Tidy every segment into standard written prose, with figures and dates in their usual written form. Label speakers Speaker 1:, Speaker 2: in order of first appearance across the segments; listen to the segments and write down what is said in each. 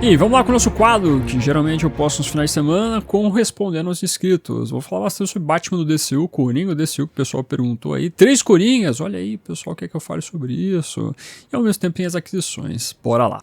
Speaker 1: E vamos lá com o nosso quadro, que geralmente eu posto nos finais de semana, com respondendo aos inscritos. Vou falar bastante sobre Batman do DCU, Coringa do DCU, que o pessoal perguntou aí. 3 Coringas, olha aí, o pessoal quer que eu fale sobre isso. E ao mesmo tempo tem as aquisições. Bora lá.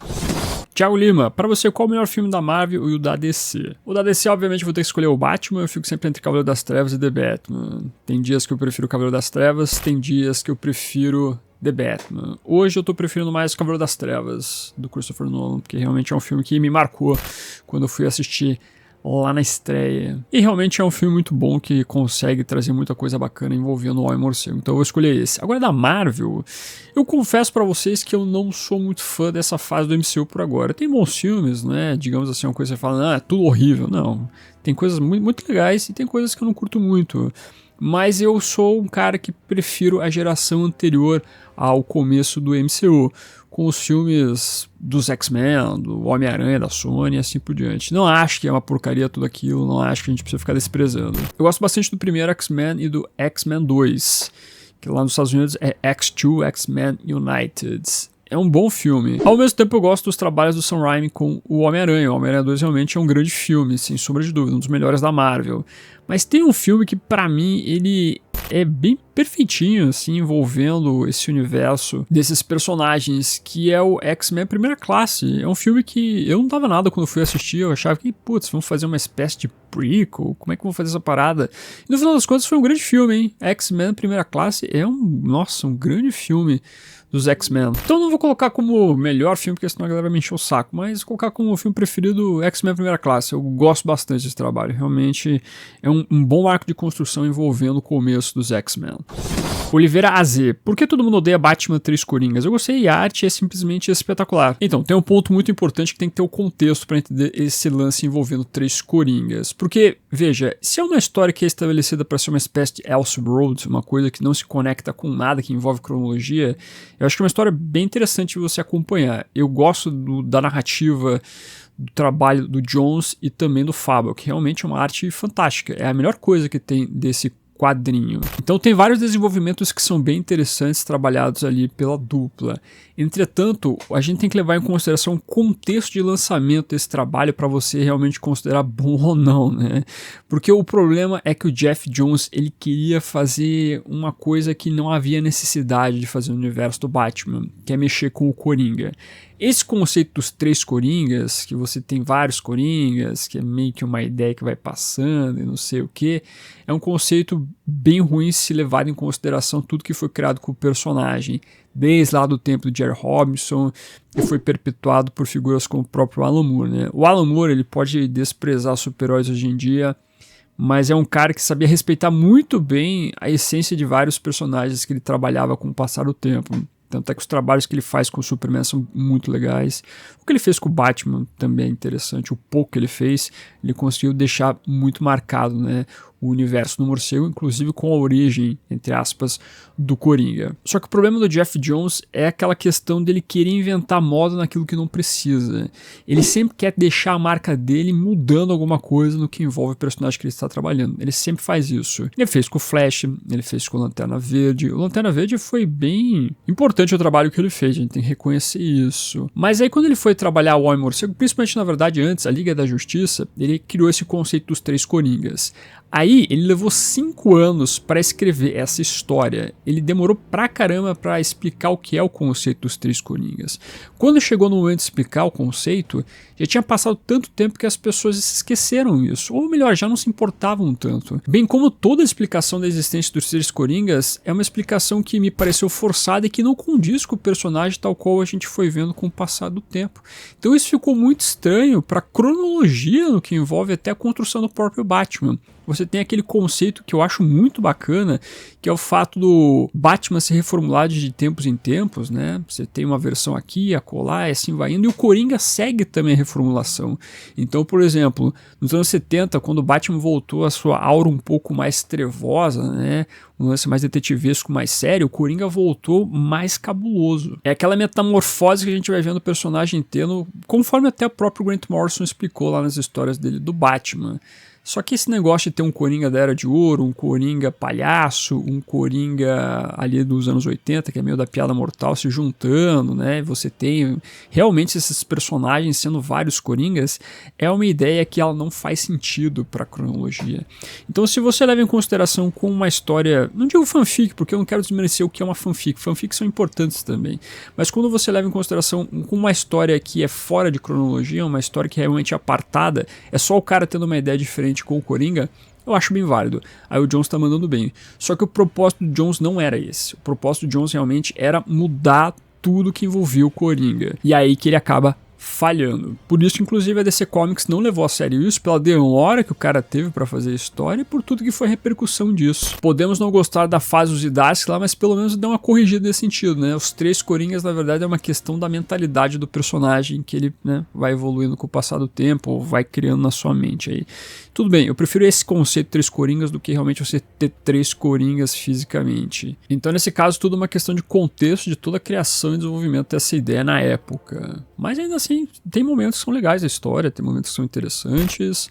Speaker 1: Thiago Lima, pra você qual o melhor filme da Marvel e o da DC? O da DC, obviamente, vou ter que escolher o Batman, eu fico sempre entre Cavaleiro das Trevas e The Batman. Tem dias que eu prefiro Cavaleiro das Trevas, tem dias que eu prefiro The Batman. Hoje eu tô preferindo mais Cavaleiro das Trevas, do Christopher Nolan, porque realmente é um filme que me marcou quando eu fui assistir lá na estreia. E realmente é um filme muito bom que consegue trazer muita coisa bacana envolvendo o Homem-Morcego. Então eu vou escolher esse. Agora da Marvel, eu confesso pra vocês que eu não sou muito fã dessa fase do MCU por agora. Tem bons filmes, né? Digamos assim, uma coisa que você fala, é tudo horrível. Não. Tem coisas muito, muito legais e tem coisas que eu não curto muito. Mas eu sou um cara que prefiro a geração anterior ao começo do MCU, com os filmes dos X-Men, do Homem-Aranha, da Sony e assim por diante. Não acho que é uma porcaria tudo aquilo, não acho que a gente precisa ficar desprezando. Eu gosto bastante do primeiro X-Men e do X-Men 2, que lá nos Estados Unidos é X2, X-Men United. É um bom filme. Ao mesmo tempo eu gosto dos trabalhos do Sam Raimi com o Homem-Aranha. O Homem-Aranha 2 realmente é um grande filme, sem sombra de dúvida, um dos melhores da Marvel. Mas tem um filme que pra mim ele é bem perfeitinho, assim, envolvendo esse universo desses personagens, que é o X-Men Primeira Classe. É um filme que eu não dava nada quando fui assistir, eu achava que, putz, vamos fazer uma espécie de prequel, como é que vão fazer essa parada? E no final das contas foi um grande filme, hein? X-Men Primeira Classe é um grande filme dos X-Men. Então não vou colocar como melhor filme, porque senão a galera me encheu o saco, mas colocar como filme preferido X-Men Primeira Classe. Eu gosto bastante desse trabalho, realmente é um bom arco de construção envolvendo o começo dos X-Men. Oliveira AZ, por que todo mundo odeia Batman 3 Coringas? Eu gostei e a arte é simplesmente espetacular. Então, tem um ponto muito importante que tem que ter o contexto para entender esse lance envolvendo 3 Coringas. Porque, veja, se é uma história que é estabelecida para ser uma espécie de Elseworlds, uma coisa que não se conecta com nada, que envolve cronologia, eu acho que é uma história bem interessante de você acompanhar. Eu gosto da narrativa, do trabalho do Jones e também do Fabio, que realmente é uma arte fantástica. É a melhor coisa que tem desse quadrinho. Então tem vários desenvolvimentos que são bem interessantes trabalhados ali pela dupla. Entretanto, a gente tem que levar em consideração o contexto de lançamento desse trabalho para você realmente considerar bom ou não, né? Porque o problema é que o Jeff Jones ele queria fazer uma coisa que não havia necessidade de fazer no universo do Batman, que é mexer com o Coringa. Esse conceito dos 3 Coringas, que você tem vários Coringas, que é meio que uma ideia que vai passando e não sei o que, é um conceito bem ruim se levado em consideração tudo que foi criado com o personagem, desde lá do tempo do Jerry Robinson, e foi perpetuado por figuras como o próprio Alan Moore, né? O Alan Moore ele pode desprezar super-heróis hoje em dia, mas é um cara que sabia respeitar muito bem a essência de vários personagens que ele trabalhava com o passar do tempo. Tanto é que os trabalhos que ele faz com o Superman são muito legais. O que ele fez com o Batman também é interessante. O pouco que ele fez, ele conseguiu deixar muito marcado, né, o universo do morcego, inclusive com a origem, entre aspas, do Coringa. Só que o problema do Jeff Jones é aquela questão dele querer inventar moda naquilo que não precisa. Ele sempre quer deixar a marca dele mudando alguma coisa no que envolve o personagem que ele está trabalhando. Ele sempre faz isso. Ele fez com o Flash, ele fez com o Lanterna Verde. O Lanterna Verde foi bem importante o trabalho que ele fez, a gente tem que reconhecer isso. Mas aí quando ele foi trabalhar o Homem-Morcego, principalmente na verdade antes, a Liga da Justiça, ele criou esse conceito dos 3 Coringas. Aí ele levou 5 anos para escrever essa história. Ele demorou pra caramba para explicar o que é o conceito dos 3 Coringas. Quando chegou no momento de explicar o conceito, já tinha passado tanto tempo que as pessoas se esqueceram isso. Ou melhor, já não se importavam tanto. Bem como toda a explicação da existência dos 3 Coringas é uma explicação que me pareceu forçada e que não condiz com o personagem tal qual a gente foi vendo com o passar do tempo. Então isso ficou muito estranho para a cronologia no que envolve até a construção do próprio Batman. Você tem aquele conceito que eu acho muito bacana, que é o fato do Batman ser reformulado de tempos em tempos, né? Você tem uma versão aqui, acolá, e assim vai indo, e o Coringa segue também a reformulação. Então, por exemplo, nos anos 70, quando o Batman voltou a sua aura um pouco mais trevosa, né? Um lance mais detetivesco, mais sério, o Coringa voltou mais cabuloso. É aquela metamorfose que a gente vai vendo o personagem tendo, conforme até o próprio Grant Morrison explicou lá nas histórias dele do Batman. Só que esse negócio de ter um Coringa da Era de Ouro, um Coringa palhaço, um Coringa ali dos anos 80, que é meio da piada mortal, se juntando, né? Você tem realmente esses personagens sendo vários Coringas, é uma ideia que ela não faz sentido para a cronologia. Então, se você leva em consideração com uma história, não digo fanfic, porque eu não quero desmerecer o que é uma fanfic, fanfics são importantes também, mas quando você leva em consideração com uma história que é fora de cronologia, uma história que é realmente apartada, é só o cara tendo uma ideia diferente com o Coringa, eu acho bem válido. Aí o Jones tá mandando bem. Só que o propósito do Jones não era esse. O propósito do Jones realmente era mudar tudo que envolvia o Coringa. E aí que ele acaba falhando. Por isso, inclusive, a DC Comics não levou a sério isso, pela demora que o cara teve pra fazer a história e por tudo que foi a repercussão disso. Podemos não gostar da fase dos Darcy lá, mas pelo menos dá uma corrigida nesse sentido, né? Os três Coringas, na verdade, é uma questão da mentalidade do personagem que ele, né, vai evoluindo com o passar do tempo ou vai criando na sua mente aí. Tudo bem, eu prefiro esse conceito de três Coringas do que realmente você ter três Coringas fisicamente. Então, nesse caso, tudo é uma questão de contexto de toda a criação e desenvolvimento dessa ideia na época. Mas ainda assim, tem momentos que são legais da história, tem momentos que são interessantes.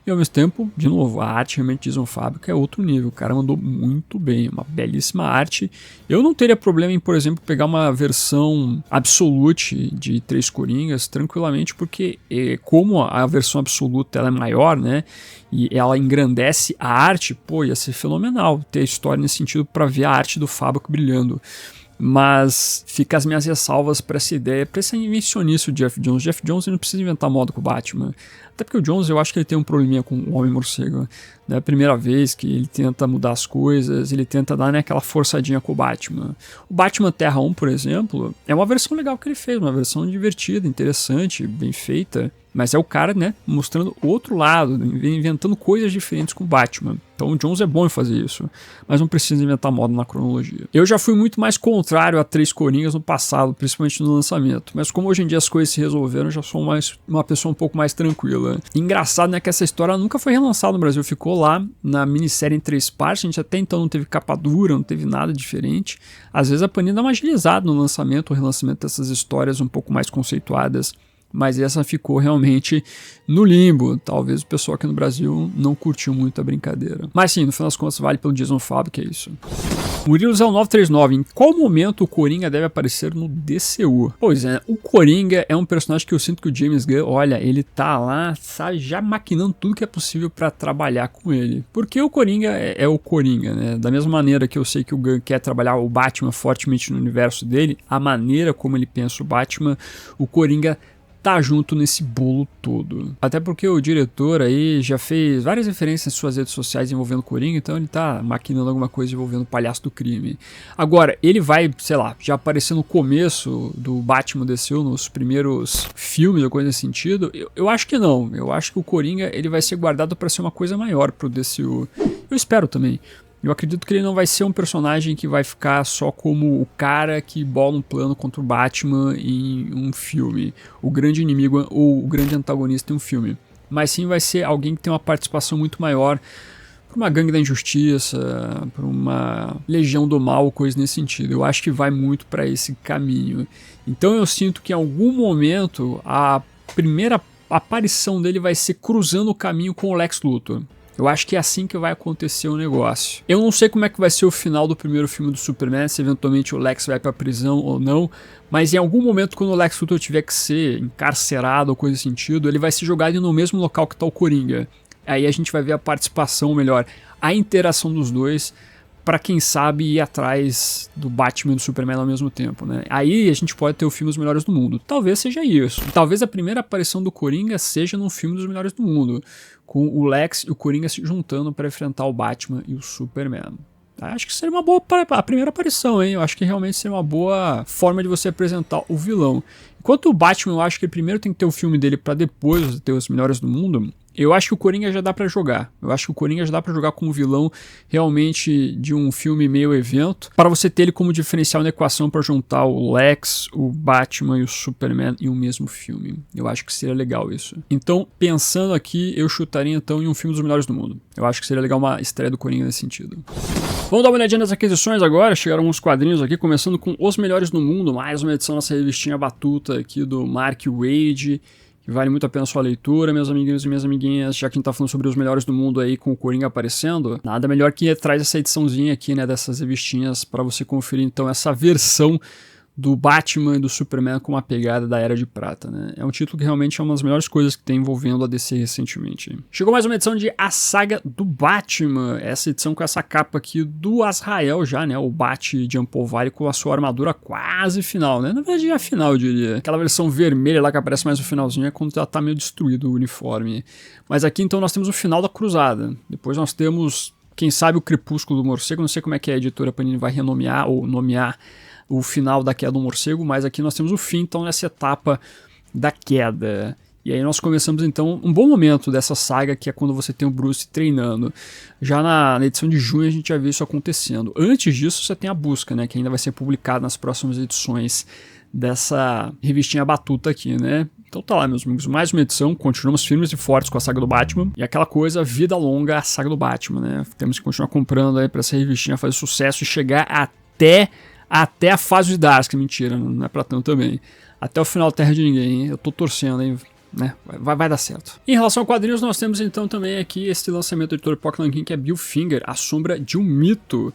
Speaker 1: E ao mesmo tempo, de novo, a arte realmente diz um Fábio que é outro nível. O cara mandou muito bem, uma belíssima arte. Eu não teria problema em, por exemplo, pegar uma versão absolute de três Coringas tranquilamente, porque como a versão absoluta ela é maior, né? E ela engrandece a arte, pô, ia ser fenomenal ter a história nesse sentido para ver a arte do Fábio brilhando. Mas fica as minhas ressalvas para essa ideia, para esse invencionice o Jeff Jones. O Jeff Jones ele não precisa inventar moda com o Batman. Até porque o Jones, eu acho que ele tem um probleminha com o Homem-Morcego. É a primeira vez que ele tenta mudar as coisas, ele tenta dar, né, aquela forçadinha com o Batman. O Batman Terra 1, por exemplo, é uma versão legal que ele fez, uma versão divertida, interessante, bem feita. Mas é o cara, né, mostrando o outro lado, inventando coisas diferentes com o Batman. Então o Jones é bom em fazer isso, mas não precisa inventar moda na cronologia. Eu já fui muito mais contrário a três Coringas no passado, principalmente no lançamento. Mas como hoje em dia as coisas se resolveram, eu já sou uma pessoa um pouco mais tranquila. Engraçado, né, que essa história nunca foi relançada no Brasil, ficou lá na minissérie em 3 partes, a gente até então não teve capa dura, não teve nada diferente. Às vezes a Panini dá uma agilizada no lançamento, o relançamento dessas histórias um pouco mais conceituadas. Mas essa ficou realmente no limbo. Talvez o pessoal aqui no Brasil não curtiu muito a brincadeira. Mas sim, no final das contas vale pelo Jason Fábio, que é isso. Murilo 0939, em qual momento o Coringa deve aparecer no DCU? Pois é, o Coringa é um personagem que eu sinto que o James Gunn, olha, ele tá lá, sabe, já maquinando tudo que é possível pra trabalhar com ele. Porque o Coringa é o Coringa, né? Da mesma maneira que eu sei que o Gunn quer trabalhar o Batman fortemente no universo dele, a maneira como ele pensa o Batman, o Coringa tá junto nesse bolo todo. Até porque o diretor aí já fez várias referências em suas redes sociais envolvendo o Coringa, então ele tá maquinando alguma coisa envolvendo o palhaço do crime. Agora, ele vai, sei lá, já aparecer no começo do Batman DCU, nos primeiros filmes ou coisa nesse sentido? Eu acho que não. Eu acho que o Coringa ele vai ser guardado para ser uma coisa maior pro DCU. Eu espero também. Eu acredito que ele não vai ser um personagem que vai ficar só como o cara que bola um plano contra o Batman em um filme, o grande inimigo ou o grande antagonista em um filme. Mas sim vai ser alguém que tem uma participação muito maior para uma gangue da injustiça, para uma legião do mal, coisa nesse sentido. Eu acho que vai muito para esse caminho. Então eu sinto que em algum momento a primeira aparição dele vai ser cruzando o caminho com o Lex Luthor. Eu acho que é assim que vai acontecer o negócio. Eu não sei como é que vai ser o final do primeiro filme do Superman, se eventualmente o Lex vai pra prisão ou não, mas em algum momento quando o Lex Luthor tiver que ser encarcerado ou coisa nesse sentido, ele vai ser jogado no mesmo local que tá o Coringa. Aí a gente vai ver a participação, ou melhor, a interação dos dois, pra quem sabe ir atrás do Batman e do Superman ao mesmo tempo, né? Aí a gente pode ter o filme Os Melhores do Mundo. Talvez seja isso. Talvez a primeira aparição do Coringa seja num filme dos Melhores do Mundo, com o Lex e o Coringa se juntando para enfrentar o Batman e o Superman. Acho que seria uma boa a primeira aparição, hein? Eu acho que realmente seria uma boa forma de você apresentar o vilão. Enquanto o Batman, eu acho que ele primeiro tem que ter o filme dele para depois ter Os Melhores do Mundo. Eu acho que o Coringa já dá pra jogar. Eu acho que o Coringa já dá pra jogar como vilão realmente de um filme meio evento, para você ter ele como diferencial na equação para juntar o Lex, o Batman e o Superman em um mesmo filme. Eu acho que seria legal isso. Então, pensando aqui, eu chutaria então em um filme dos melhores do mundo. Eu acho que seria legal uma estreia do Coringa nesse sentido. Vamos dar uma olhadinha nas aquisições agora. Chegaram uns quadrinhos aqui, começando com Os Melhores do Mundo, mais uma edição dessa revistinha batuta aqui do Mark Waid, que vale muito a pena a sua leitura, meus amiguinhos e minhas amiguinhas, já que a gente tá falando sobre os melhores do mundo aí com o Coringa aparecendo, nada melhor que traz essa ediçãozinha aqui, né, dessas revistinhas para você conferir então essa versão do Batman e do Superman com uma pegada da Era de Prata, né? É um título que realmente é uma das melhores coisas que tem envolvendo a DC recentemente. Chegou mais uma edição de A Saga do Batman, essa edição com essa capa aqui do Azrael já, né? O Bat de Ampovari com a sua armadura quase final, né? Na verdade é a final, eu diria. Aquela versão vermelha lá que aparece mais no finalzinho é quando já tá meio destruído o uniforme. Mas aqui então nós temos o final da cruzada. Depois nós temos, quem sabe, o Crepúsculo do Morcego. Não sei como é que a editora Panini vai renomear ou nomear o final da queda do morcego, mas aqui nós temos o fim, então, nessa etapa da queda. E aí nós começamos, então, um bom momento dessa saga, que é quando você tem o Bruce treinando. Já na edição de junho a gente já viu isso acontecendo. Antes disso você tem a busca, né, que ainda vai ser publicada nas próximas edições dessa revistinha batuta aqui, né. Então tá lá, meus amigos, mais uma edição, continuamos firmes e fortes com a saga do Batman, e aquela coisa, vida longa, a saga do Batman, né. Temos que continuar comprando aí pra essa revistinha fazer sucesso e chegar até a fase de Dark, mentira, não é pra tanto também. Até o final da Terra de Ninguém, hein? Eu tô torcendo, hein? Né? Vai dar certo. Em relação a quadrinhos, nós temos então também aqui este lançamento do editor Pocket Nankin, que é Bill Finger, A Sombra de um Mito.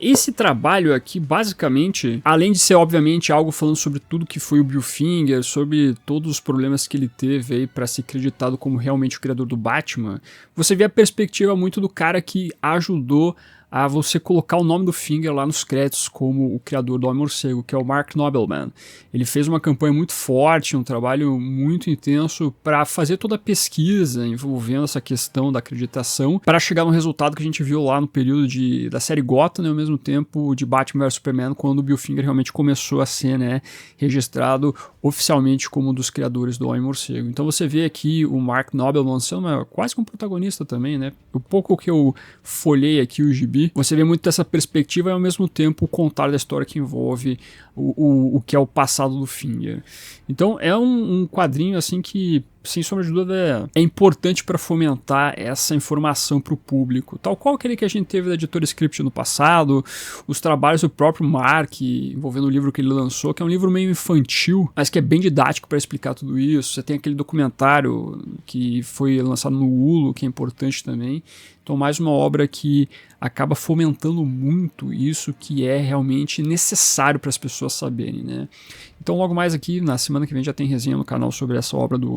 Speaker 1: Esse trabalho aqui, basicamente, além de ser, obviamente, algo falando sobre tudo que foi o Bill Finger, sobre todos os problemas que ele teve aí para ser acreditado como realmente o criador do Batman, você vê a perspectiva muito do cara que ajudou a você colocar o nome do Finger lá nos créditos como o criador do Homem-Morcego, que é o Mark Nobelman. Ele fez uma campanha muito forte, um trabalho muito intenso para fazer toda a pesquisa envolvendo essa questão da acreditação, para chegar no resultado que a gente viu lá no período da série Gotham, né, ao mesmo tempo de Batman vs Superman, quando o Bill Finger realmente começou a ser, né, registrado oficialmente como um dos criadores do Homem-Morcego. Então você vê aqui o Mark Nobelman sendo quase que um protagonista também, né? O pouco que eu folhei aqui o gibi, você vê muito dessa perspectiva e ao mesmo tempo o contar da história que envolve o que é o passado do Finger. Então é um quadrinho assim que, sem sombra de dúvida, é importante para fomentar essa informação para o público, tal qual aquele que a gente teve da Editora Script no passado, os trabalhos do próprio Mark envolvendo o livro que ele lançou, que é um livro meio infantil, mas que é bem didático para explicar tudo isso. Você tem aquele documentário que foi lançado no Hulu, que é importante também. Então mais uma obra que acaba fomentando muito isso que é realmente necessário para as pessoas saberem, né? Então logo mais aqui, na semana que vem, já tem resenha no canal sobre essa obra da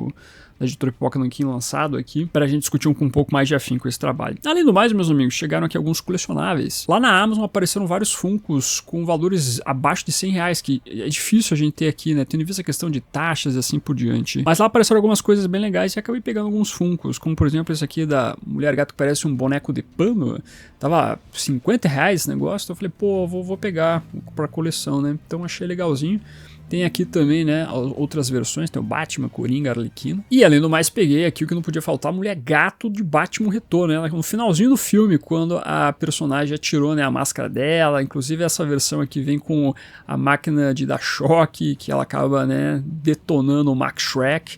Speaker 1: editora Pipoca Nankin lançado aqui, para a gente discutir com um pouco mais de afinco esse trabalho. Além do mais, meus amigos, chegaram aqui alguns colecionáveis. Lá na Amazon apareceram vários Funkos com valores abaixo de R$100, que é difícil a gente ter aqui, né, tendo em vista a questão de taxas e assim por diante. Mas lá apareceram algumas coisas bem legais e acabei pegando alguns Funkos, como por exemplo esse aqui da Mulher Gato que parece um boneco de pano. Tava R$50 esse negócio, então eu falei, pô, vou pegar pra coleção, né? Então achei legalzinho. Tem aqui também, né, outras versões, tem o Batman, Coringa, Arlequino. E além do mais, peguei aqui o que não podia faltar, a Mulher Gato de Batman Retorno, né? No finalzinho do filme, quando a personagem atirou, né, a máscara dela. Inclusive essa versão aqui vem com a máquina de dar choque, que ela acaba, né, detonando o Max Shrek.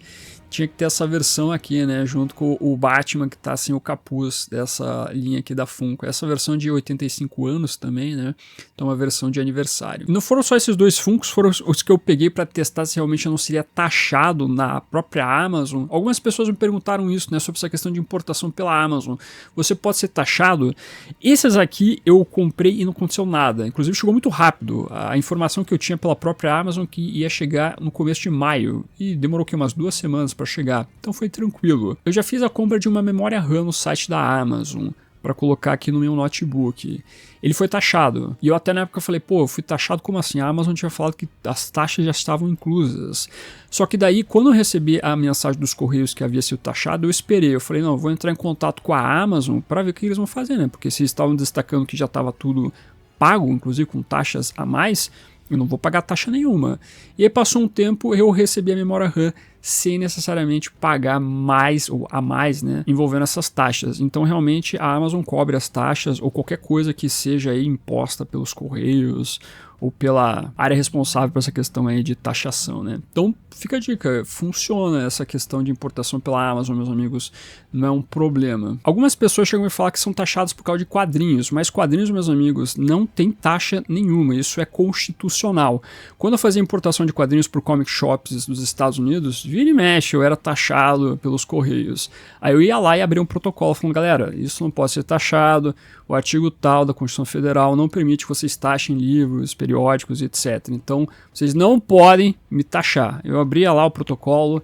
Speaker 1: Tinha que ter essa versão aqui, né, junto com o Batman que tá sem o capuz dessa linha aqui da Funko. Essa versão de 85 anos também, né, então uma versão de aniversário. E não foram só esses dois Funkos, foram os que eu peguei para testar se realmente não seria taxado na própria Amazon. Algumas pessoas me perguntaram isso, né, sobre essa questão de importação pela Amazon. Você pode ser taxado? Esses aqui eu comprei e não aconteceu nada. Inclusive chegou muito rápido. A informação que eu tinha pela própria Amazon que ia chegar no começo de maio. E demorou aqui umas 2 semanas para chegar, então foi tranquilo. Eu já fiz a compra de uma memória RAM no site da Amazon para colocar aqui no meu notebook. Ele foi taxado, e eu até na época falei, pô, eu fui taxado como assim? A Amazon tinha falado que as taxas já estavam inclusas. Só que daí, quando eu recebi a mensagem dos Correios que havia sido taxado, eu esperei, eu falei, não, eu vou entrar em contato com a Amazon para ver o que eles vão fazer, né? Porque se eles estavam destacando que já estava tudo pago, inclusive com taxas a mais, eu não vou pagar taxa nenhuma. E aí passou um tempo, eu recebi a memória RAM sem necessariamente pagar mais ou a mais, né, envolvendo essas taxas. Então realmente a Amazon cobre as taxas ou qualquer coisa que seja aí imposta pelos Correios ou pela área responsável por essa questão aí de taxação, né? Então fica a dica, funciona essa questão de importação pela Amazon, meus amigos, não é um problema. Algumas pessoas chegam a me falar que são taxados por causa de quadrinhos, mas quadrinhos, meus amigos, não tem taxa nenhuma, isso é constitucional. Quando eu fazia importação de quadrinhos por comic shops dos Estados Unidos, vira e mexe eu era taxado pelos correios. Aí eu ia lá e abria um protocolo falando, galera, isso não pode ser taxado, o artigo tal da Constituição Federal não permite que vocês taxem livros, periódicos, etc. Então, vocês não podem me taxar. Eu abria lá o protocolo,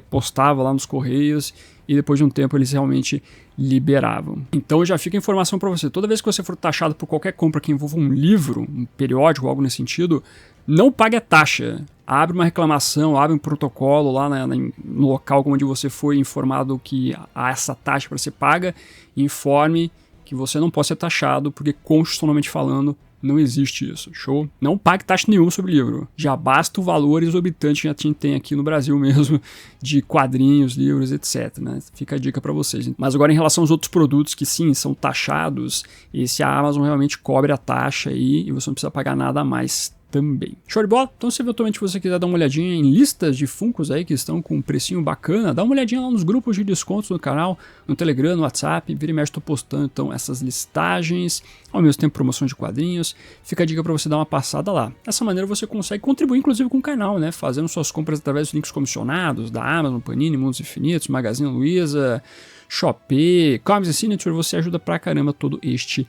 Speaker 1: postava lá nos correios e depois de um tempo eles realmente liberavam. Então já fica a informação para você, toda vez que você for taxado por qualquer compra que envolva um livro, um periódico, algo nesse sentido, não pague a taxa. Abre uma reclamação, abre um protocolo lá no local onde você foi informado que há essa taxa para ser paga, e informe que você não pode ser taxado, porque constitucionalmente falando, não existe isso, show? Não pague taxa nenhuma sobre livro. Já basta o valor exorbitante que a gente tem aqui no Brasil mesmo, de quadrinhos, livros, etc, né? Fica a dica para vocês. Mas agora em relação aos outros produtos que sim, são taxados, esse a Amazon realmente cobre a taxa aí e você não precisa pagar nada a mais também. Show de bola? Então se eventualmente você quiser dar uma olhadinha em listas de Funkos aí que estão com um precinho bacana, dá uma olhadinha lá nos grupos de descontos do canal, no Telegram, no WhatsApp, vira e mexe, tô postando então essas listagens, ao mesmo tempo promoção de quadrinhos, fica a dica para você dar uma passada lá. Dessa maneira você consegue contribuir inclusive com o canal, né, fazendo suas compras através dos links comissionados da Amazon, Panini, Mundos Infinitos, Magazine Luiza, Shopee, Comics Signature, você ajuda pra caramba todo este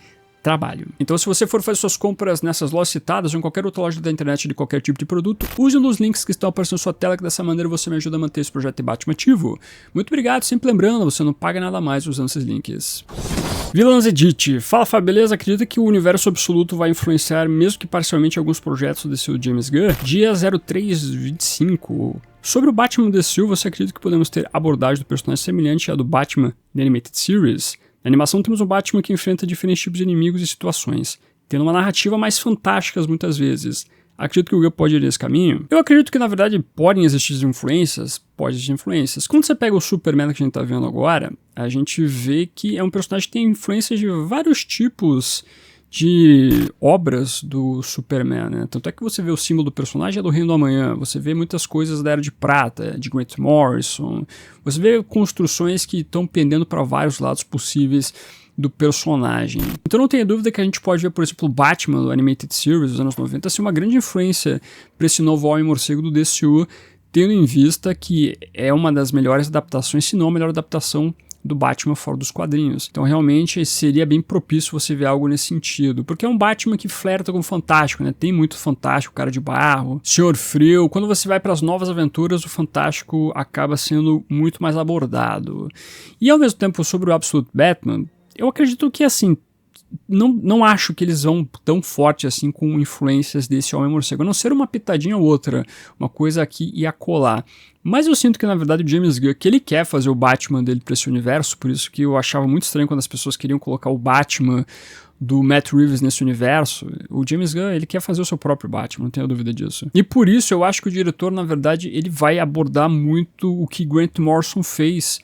Speaker 1: trabalho. Então se você for fazer suas compras nessas lojas citadas ou em qualquer outra loja da internet de qualquer tipo de produto, use um dos links que estão aparecendo na sua tela, que dessa maneira você me ajuda a manter esse projeto de Batman ativo. Muito obrigado, sempre lembrando, você não paga nada mais usando esses links. Villains Edit. Fala Fábio, beleza? Acredita que o universo absoluto vai influenciar, mesmo que parcialmente, alguns projetos do seu James Gunn? Dia 0325. Sobre o Batman DC, você acredita que podemos ter abordagem do personagem semelhante à do Batman The Animated Series? Na animação temos um Batman que enfrenta diferentes tipos de inimigos e situações, tendo uma narrativa mais fantástica muitas vezes. Acredito que o Gunn pode ir nesse caminho? Eu acredito que na verdade podem existir influências, pode existir influências. Quando você pega o Superman que a gente tá vendo agora, a gente vê que é um personagem que tem influências de vários tipos de obras do Superman, né? Tanto é que você vê o símbolo do personagem é do Reino do Amanhã, você vê muitas coisas da Era de Prata, de Grant Morrison, você vê construções que estão pendendo para vários lados possíveis do personagem. Então não tenha dúvida que a gente pode ver, por exemplo, o Batman do Animated Series dos anos 90 ser uma grande influência para esse novo Homem-Morcego do DCU, tendo em vista que é uma das melhores adaptações, se não a melhor adaptação do Batman fora dos quadrinhos. Então realmente seria bem propício você ver algo nesse sentido, porque é um Batman que flerta com o fantástico, né? Tem muito fantástico, Cara de Barro, Senhor Frio. Quando você vai para as novas aventuras, o fantástico acaba sendo muito mais abordado. E ao mesmo tempo, sobre o Absolute Batman, eu acredito que assim, não acho que eles vão tão forte assim com influências desse Homem-Morcego, a não ser uma pitadinha ou outra, uma coisa aqui e acolá. Mas eu sinto que na verdade o James Gunn, que ele quer fazer o Batman dele para esse universo, por isso que eu achava muito estranho quando as pessoas queriam colocar o Batman do Matt Reeves nesse universo. O James Gunn, ele quer fazer o seu próprio Batman, não tenho dúvida disso. E por isso eu acho que o diretor, na verdade, ele vai abordar muito o que Grant Morrison fez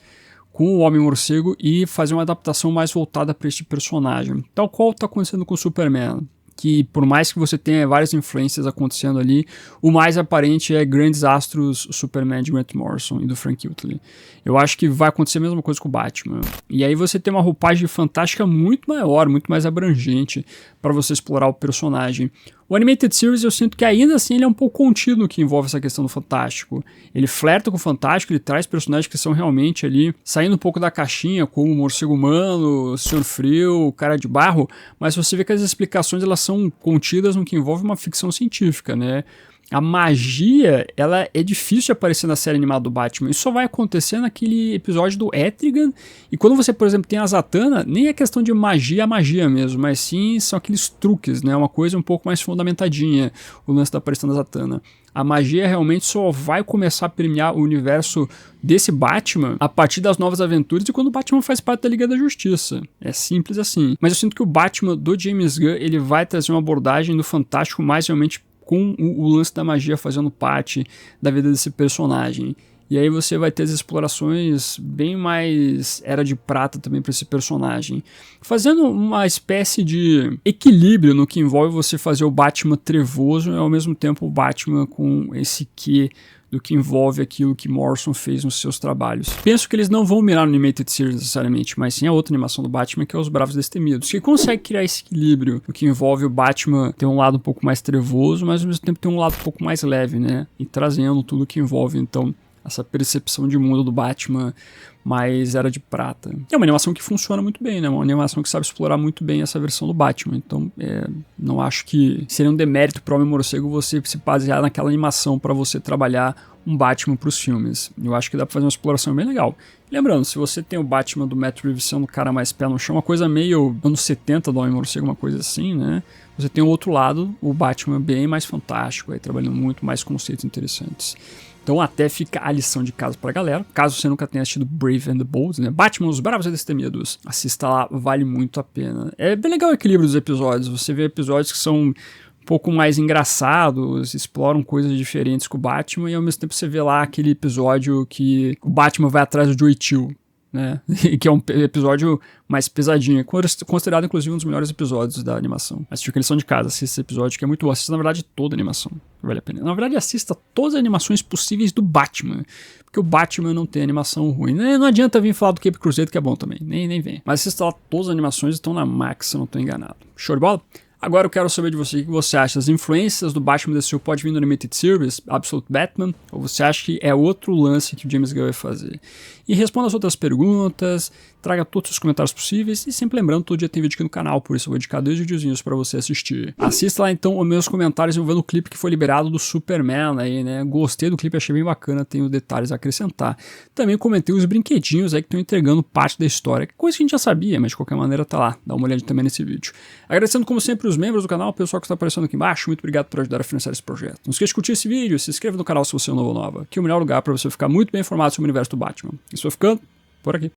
Speaker 1: com o Homem-Morcego e fazer uma adaptação mais voltada para este personagem. Tal qual está acontecendo com o Superman, que por mais que você tenha várias influências acontecendo ali, o mais aparente é Grandes Astros Superman de Grant Morrison e do Frank Whiteley. Eu acho que vai acontecer a mesma coisa com o Batman. E aí você tem uma roupagem fantástica muito maior, muito mais abrangente para você explorar o personagem. O Animated Series eu sinto que ainda assim ele é um pouco contido no que envolve essa questão do fantástico. Ele flerta com o fantástico, ele traz personagens que são realmente ali saindo um pouco da caixinha, como o Morcego Humano, Senhor Frio, Cara de Barro, mas você vê que as explicações elas são contidas no que envolve uma ficção científica, né? A magia, ela é difícil de aparecer na série animada do Batman. Isso só vai acontecer naquele episódio do Etrigan. E quando você, por exemplo, tem a Zatanna, nem é questão de magia a magia mesmo, mas sim são aqueles truques, né? Uma coisa um pouco mais fundamentadinha, o lance da aparição da Zatanna. A magia realmente só vai começar a permear o universo desse Batman a partir das novas aventuras e quando o Batman faz parte da Liga da Justiça. É simples assim. Mas eu sinto que o Batman do James Gunn, ele vai trazer uma abordagem do fantástico mais realmente com o lance da magia fazendo parte da vida desse personagem. E aí você vai ter as explorações bem mais Era de Prata também para esse personagem, fazendo uma espécie de equilíbrio no que envolve você fazer o Batman trevoso e ao mesmo tempo o Batman com esse quê do que envolve aquilo que Morrison fez nos seus trabalhos. Penso que eles não vão mirar no Animated Series necessariamente, mas sim a outra animação do Batman, que é Os Bravos Destemidos, que consegue criar esse equilíbrio, o que envolve o Batman ter um lado um pouco mais trevoso, mas ao mesmo tempo ter um lado um pouco mais leve, né? E trazendo tudo que envolve, então, essa percepção de mundo do Batman mais Era de Prata. É uma animação que funciona muito bem, né? Uma animação que sabe explorar muito bem essa versão do Batman. Então, não acho que seria um demérito para o Homem-Morcego você se basear naquela animação para você trabalhar um Batman para os filmes. Eu acho que dá para fazer uma exploração bem legal. Lembrando, se você tem o Batman do Matt Reeves sendo o cara mais pé no chão, uma coisa meio anos 70 do Homem-Morcego, uma coisa assim, né? Você tem o outro lado, o Batman bem mais fantástico, aí trabalhando muito mais conceitos interessantes. Então até fica a lição de casa pra galera. Caso você nunca tenha assistido Brave and the Bold, né? Batman, os Bravos e Destemidos. Assista lá, vale muito a pena. É bem legal o equilíbrio dos episódios. Você vê episódios que são um pouco mais engraçados, exploram coisas diferentes com o Batman, e ao mesmo tempo você vê lá aquele episódio que o Batman vai atrás do Joey Chill, né? Que é um episódio mais pesadinho, considerado inclusive um dos melhores episódios da animação. Assistiu aquele lição de casa, assista esse episódio que é muito bom. Assista na verdade toda a animação, vale a pena. Na verdade assista todas as animações possíveis do Batman, porque o Batman não tem animação ruim. Não adianta vir falar do Cape Cruzeiro que é bom também, nem vem. Mas assista lá, todas as animações estão na Max, se eu não estou enganado. Show de bola? Agora eu quero saber de você o que você acha. As influências do Batman DCU pode vir no Limited Series, Absolute Batman, ou você acha que é outro lance que o James Gunn vai fazer? E responda as outras perguntas, traga todos os comentários possíveis, e sempre lembrando, todo dia tem vídeo aqui no canal, por isso eu vou dedicar 2 videozinhos pra você assistir. Assista lá então os meus comentários envolvendo o clipe que foi liberado do Superman aí, né? Gostei do clipe, achei bem bacana, tenho detalhes a acrescentar. Também comentei os brinquedinhos aí que estão entregando parte da história, coisa que a gente já sabia, mas de qualquer maneira tá lá, dá uma olhada também nesse vídeo. Agradecendo como sempre os membros do canal, o pessoal que está aparecendo aqui embaixo, muito obrigado por ajudar a financiar esse projeto. Não esqueça de curtir esse vídeo, se inscreva no canal se você é um novo ou nova, que é o melhor lugar para você ficar muito bem informado sobre o universo do Batman. Isso vai ficando por aqui.